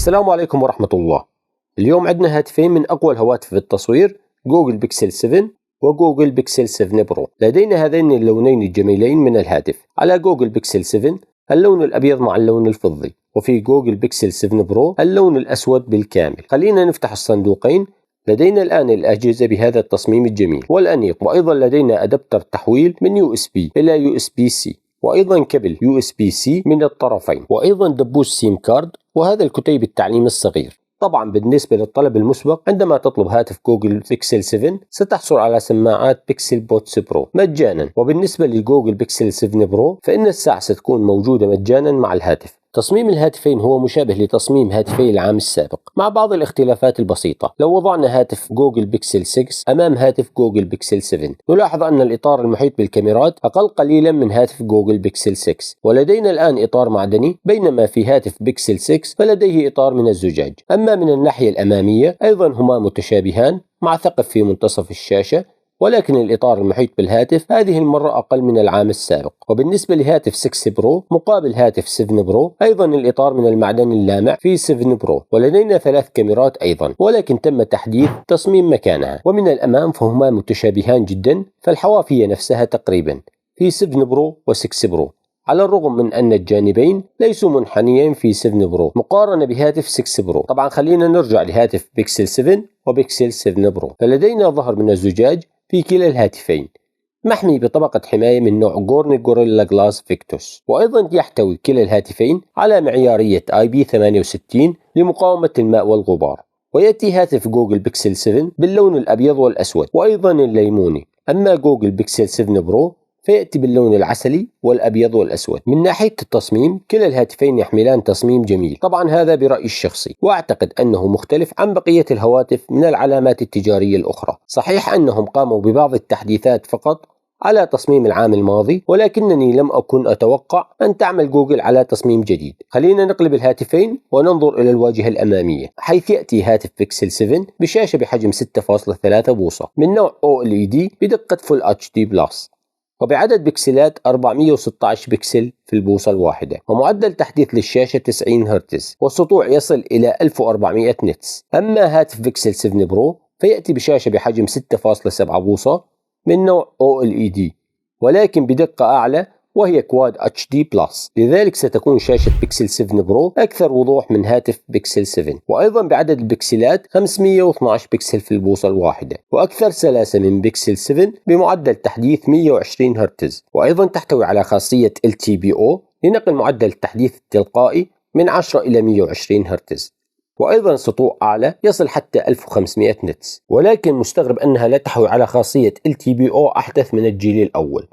السلام عليكم ورحمة الله. اليوم عندنا هاتفين من أقوى الهواتف في التصوير، جوجل بيكسل 7 وجوجل بيكسل 7 برو. لدينا هذين اللونين الجميلين من الهاتف. على جوجل بيكسل 7 اللون الأبيض مع اللون الفضي، وفي جوجل بيكسل 7 برو اللون الأسود بالكامل. خلينا نفتح الصندوقين. لدينا الآن الأجهزة بهذا التصميم الجميل والأنيق، وأيضا لدينا أدابتر تحويل من USB إلى USB-C، وأيضا كابل USB-C من الطرفين، وأيضا دبوس سيم كارد، وهذا الكتيب التعليم الصغير. طبعا بالنسبة للطلب المسبق، عندما تطلب هاتف جوجل بيكسل 7 ستحصل على سماعات بيكسل بوتس برو مجانا، وبالنسبة لجوجل بيكسل 7 برو فإن الساعة ستكون موجودة مجانا مع الهاتف. تصميم الهاتفين هو مشابه لتصميم هاتفي العام السابق مع بعض الاختلافات البسيطة. لو وضعنا هاتف جوجل بيكسل 6 أمام هاتف جوجل بيكسل 7 نلاحظ أن الإطار المحيط بالكاميرات أقل قليلا من هاتف جوجل بيكسل 6، ولدينا الآن إطار معدني، بينما في هاتف بيكسل 6 فلديه إطار من الزجاج. أما من الناحية الأمامية أيضا هما متشابهان مع ثقب في منتصف الشاشة، ولكن الإطار المحيط بالهاتف هذه المرة أقل من العام السابق. وبالنسبة لهاتف 6 برو مقابل هاتف 7 برو أيضا الإطار من المعدن اللامع في 7 برو، ولدينا 3 كاميرات أيضا، ولكن تم تحديث تصميم مكانها. ومن الأمام فهما متشابهان جدا، فالحوافية نفسها تقريبا في 7 برو و6 برو، على الرغم من أن الجانبين ليسوا منحنيين في 7 برو مقارنة بهاتف 6 برو. طبعا خلينا نرجع لهاتف بيكسل 7 وبيكسل 7 برو، فلدينا ظهر من الزجاج في كلا الهاتفين محمي بطبقة حماية من نوع جورني غوريلا جلاس فيكتوس، وأيضا يحتوي كلا الهاتفين على معيارية IP68 لمقاومة الماء والغبار. ويأتي هاتف جوجل بيكسل 7 باللون الأبيض والأسود وأيضا الليموني، أما جوجل بيكسل 7 برو فيأتي باللون العسلي والأبيض والأسود. من ناحية التصميم كلا الهاتفين يحملان تصميم جميل، طبعا هذا برأيي الشخصي، وأعتقد أنه مختلف عن بقية الهواتف من العلامات التجارية الأخرى. صحيح أنهم قاموا ببعض التحديثات فقط على تصميم العام الماضي، ولكنني لم أكن أتوقع أن تعمل جوجل على تصميم جديد. خلينا نقلب الهاتفين وننظر إلى الواجهة الأمامية، حيث يأتي هاتف بيكسل 7 بشاشة بحجم 6.3 بوصة من نوع OLED بدقة Full HD Plus، وبعدد بكسلات 416 بكسل في البوصة الواحدة، ومعدل تحديث للشاشة 90 هرتز، والسطوع يصل إلى 1400 نتس. أما هاتف بيكسل 7 برو فيأتي بشاشة بحجم 6.7 بوصة من نوع OLED، ولكن بدقة أعلى وهي كواد HD بلس، لذلك ستكون شاشة بيكسل 7 برو أكثر وضوح من هاتف بيكسل 7، وأيضا بعدد البكسلات 512 بكسل في البوصة الواحدة، وأكثر سلاسة من بيكسل 7 بمعدل تحديث 120 هرتز، وأيضا تحتوي على خاصية LTPO لنقل معدل التحديث التلقائي من 10 إلى 120 هرتز، وأيضا سطوع أعلى يصل حتى 1500 نتس. ولكن مستغرب أنها لا تحوي على خاصية LTPO أحدث من الجيل الأول،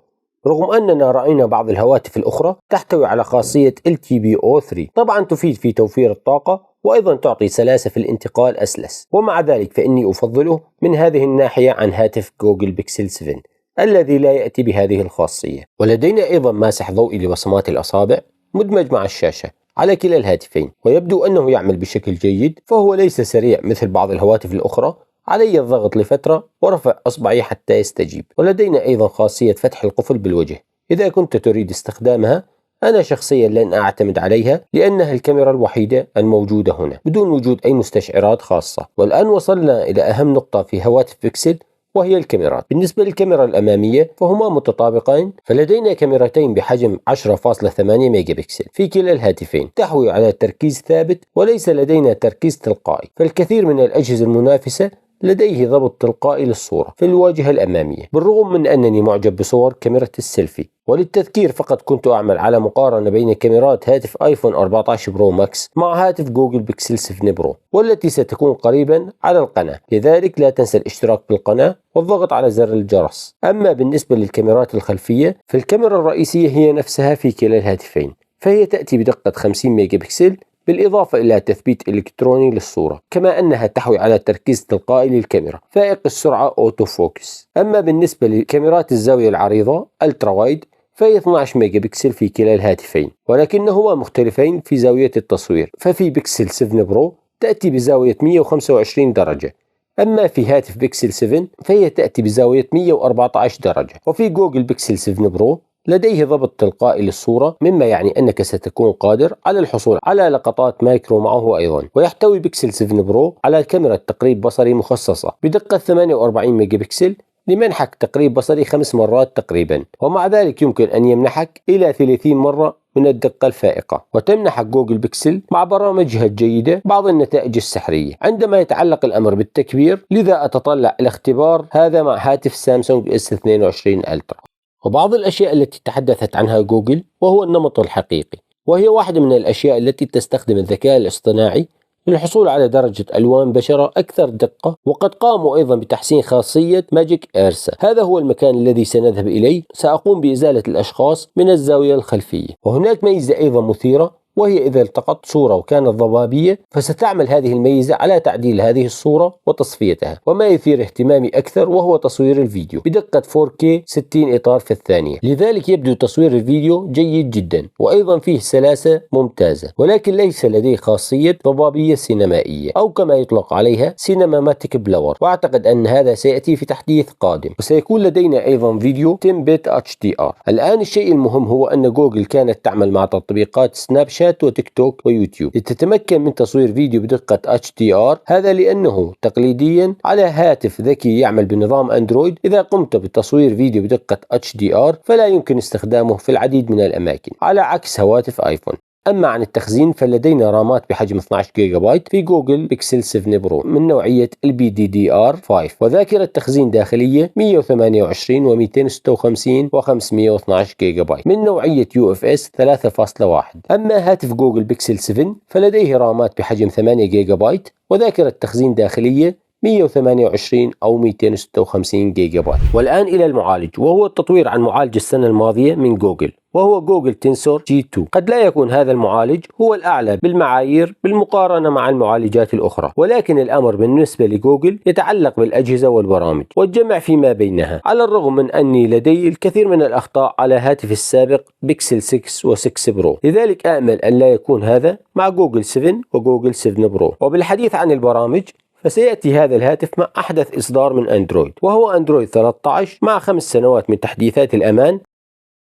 رغم أننا رأينا بعض الهواتف الأخرى تحتوي على خاصية LTPO3. طبعا تفيد في توفير الطاقة، وأيضا تعطي سلاسة في الانتقال أسلس، ومع ذلك فإني أفضله من هذه الناحية عن هاتف جوجل بيكسل 7 الذي لا يأتي بهذه الخاصية. ولدينا أيضا ماسح ضوئي لبصمات الأصابع مدمج مع الشاشة على كلا الهاتفين، ويبدو أنه يعمل بشكل جيد، فهو ليس سريع مثل بعض الهواتف الأخرى. علي الضغط لفترة ورفع أصبعي حتى يستجيب. ولدينا أيضا خاصية فتح القفل بالوجه، إذا كنت تريد استخدامها. أنا شخصيا لن أعتمد عليها لأنها الكاميرا الوحيدة الموجودة هنا بدون وجود أي مستشعرات خاصة. والآن وصلنا إلى أهم نقطة في هواتف بيكسل، وهي الكاميرات. بالنسبة للكاميرا الأمامية فهما متطابقين، فلدينا كاميرتين بحجم 10.8 ميجا بكسل في كلا الهاتفين، تحوي على تركيز ثابت وليس لدينا تركيز تلقائي. فالكثير من الأجهزة المنافسة لديه ضبط تلقائي للصورة في الواجهة الأمامية، بالرغم من أنني معجب بصور كاميرا السيلفي. وللتذكير فقط كنت أعمل على مقارنة بين كاميرات هاتف آيفون 14 برو ماكس مع هاتف جوجل بيكسل 7 برو، والتي ستكون قريبا على القناة، لذلك لا تنسى الاشتراك بالقناة والضغط على زر الجرس. أما بالنسبة للكاميرات الخلفية فالكاميرا الرئيسية هي نفسها في كلا الهاتفين، فهي تأتي بدقة 50 ميجا بكسل بالإضافة إلى تثبيت إلكتروني للصورة، كما أنها تحوي على تركيز تلقائي للكاميرا فائق السرعة أوتو فوكس. أما بالنسبة لكاميرات الزاوية العريضة ألترا وايد فهي 12 ميجا بكسل في كلا الهاتفين، ولكنهما مختلفين في زاوية التصوير. ففي بيكسل 7 برو تأتي بزاوية 125 درجة، أما في هاتف بيكسل 7 فهي تأتي بزاوية 114 درجة. وفي جوجل بيكسل 7 برو لديه ضبط تلقائي للصورة، مما يعني أنك ستكون قادر على الحصول على لقطات مايكرو معه أيضا. ويحتوي بيكسل 7 برو على كاميرا تقريب بصري مخصصة بدقة 48 ميجا بكسل لمنحك تقريب بصري 5 مرات تقريبا، ومع ذلك يمكن أن يمنحك إلى 30 مرة من الدقة الفائقة. وتمنحك جوجل بيكسل مع برامجها الجيدة بعض النتائج السحرية عندما يتعلق الأمر بالتكبير، لذا أتطلع إلى اختبار هذا مع هاتف سامسونج S22 ألترا. وبعض الأشياء التي تحدثت عنها جوجل وهو النمط الحقيقي، وهي واحدة من الأشياء التي تستخدم الذكاء الاصطناعي للحصول على درجة ألوان بشرة أكثر دقة. وقد قاموا أيضا بتحسين خاصية ماجيك إيرسا. هذا هو المكان الذي سنذهب إليه. سأقوم بإزالة الأشخاص من الزاوية الخلفية. وهناك ميزة أيضا مثيرة، وهي إذا التقطت صورة وكانت ضبابية فستعمل هذه الميزة على تعديل هذه الصورة وتصفيتها. وما يثير اهتمامي أكثر وهو تصوير الفيديو بدقة 4K 60 إطار في الثانية، لذلك يبدو تصوير الفيديو جيد جدا، وأيضا فيه سلاسة ممتازة، ولكن ليس لديه خاصية ضبابية سينمائية أو كما يطلق عليها سينماماتيك بلور، وأعتقد أن هذا سيأتي في تحديث قادم. وسيكون لدينا أيضا فيديو 10 بت HDR. الآن الشيء المهم هو أن جوجل كانت تعمل مع تطبيقات سناب شات وتيك توك ويوتيوب لتتمكن من تصوير فيديو بدقة HDR، هذا لأنه تقليديا على هاتف ذكي يعمل بنظام أندرويد إذا قمت بتصوير فيديو بدقة HDR فلا يمكن استخدامه في العديد من الأماكن على عكس هواتف آيفون. أما عن التخزين فلدينا رامات بحجم 12 جيجا بايت في جوجل بيكسل 7 برو من نوعية LPDDR5، وذاكرة تخزين داخلية 128 و256 و512 جيجا بايت من نوعية UFS 3.1. أما هاتف جوجل بيكسل 7 فلديه رامات بحجم 8 جيجا بايت وذاكرة تخزين داخلية 128 أو 256 جيجا بايت. والآن إلى المعالج، وهو التطوير عن معالج السنة الماضية من جوجل، وهو جوجل تنسور G2. قد لا يكون هذا المعالج هو الأعلى بالمعايير بالمقارنة مع المعالجات الأخرى، ولكن الأمر بالنسبة لجوجل يتعلق بالأجهزة والبرامج والجمع فيما بينها، على الرغم من أني لدي الكثير من الأخطاء على هاتفي السابق بيكسل 6 و6 برو، لذلك آمل أن لا يكون هذا مع جوجل 7 وجوجل 7 برو. وبالحديث عن البرامج فسيأتي هذا الهاتف مع أحدث إصدار من أندرويد، وهو أندرويد 13 مع 5 سنوات من تحديثات الأمان.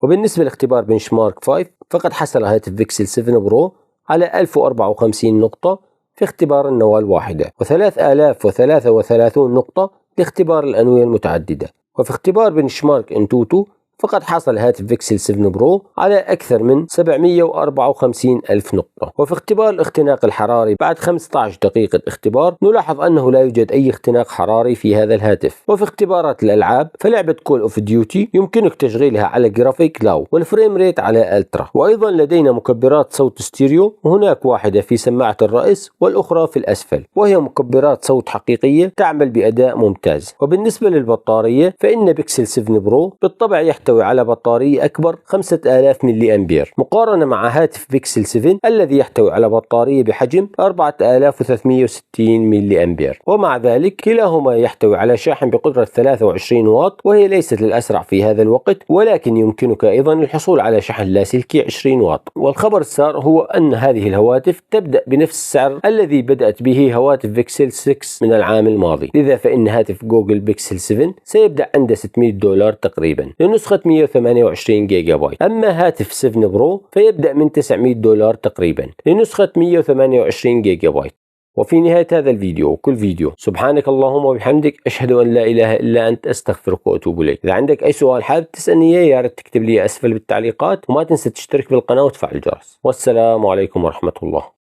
وبالنسبة لاختبار بنش مارك 5 فقد حصل هاتف بيكسل 7 برو على 1054 نقطة في اختبار النواة الواحدة، و3033 نقطة لاختبار الأنوية المتعددة. وفي اختبار بنش مارك انتوتو فقد حصل هاتف بيكسل 7 برو على أكثر من 754 ألف نقطة. وفي اختبار الاختناق الحراري بعد 15 دقيقة اختبار نلاحظ أنه لا يوجد أي اختناق حراري في هذا الهاتف. وفي اختبارات الألعاب فلعبة كول اوف ديوتي يمكنك تشغيلها على جرافيك لاو والفريم ريت على ألترا. وأيضا لدينا مكبرات صوت ستيريو، وهناك واحدة في سماعة الرأس والأخرى في الأسفل، وهي مكبرات صوت حقيقية تعمل بأداء ممتاز. وبالنسبة للبطارية فإن بيكسل 7 برو بالطبع يحتوي على بطارية أكبر 5000 ملي أمبير مقارنة مع هاتف بيكسل 7 الذي يحتوي على بطارية بحجم 4360 ملي أمبير. ومع ذلك كلاهما يحتوي على شاحن بقدرة 23 واط، وهي ليست الأسرع في هذا الوقت، ولكن يمكنك أيضا الحصول على شحن لاسلكي 20 واط. والخبر السار هو أن هذه الهواتف تبدأ بنفس السعر الذي بدأت به هواتف بيكسل 6 من العام الماضي، لذا فإن هاتف جوجل بيكسل 7 سيبدأ عند $600 تقريبا لنسخة 128 جيجا بايت. أما هاتف 7 برو فيبدأ من $900 تقريبا لنسخة 128 جيجا بايت. وفي نهاية هذا الفيديو وكل فيديو سبحانك اللهم وبحمدك أشهد أن لا إله إلا أنت أستغفرك وأتوب إليك. إذا عندك أي سؤال حابب تسألني يا ريت تكتب لي أسفل بالتعليقات، وما تنسى تشترك بالقناة وتفعل الجرس. والسلام عليكم ورحمة الله.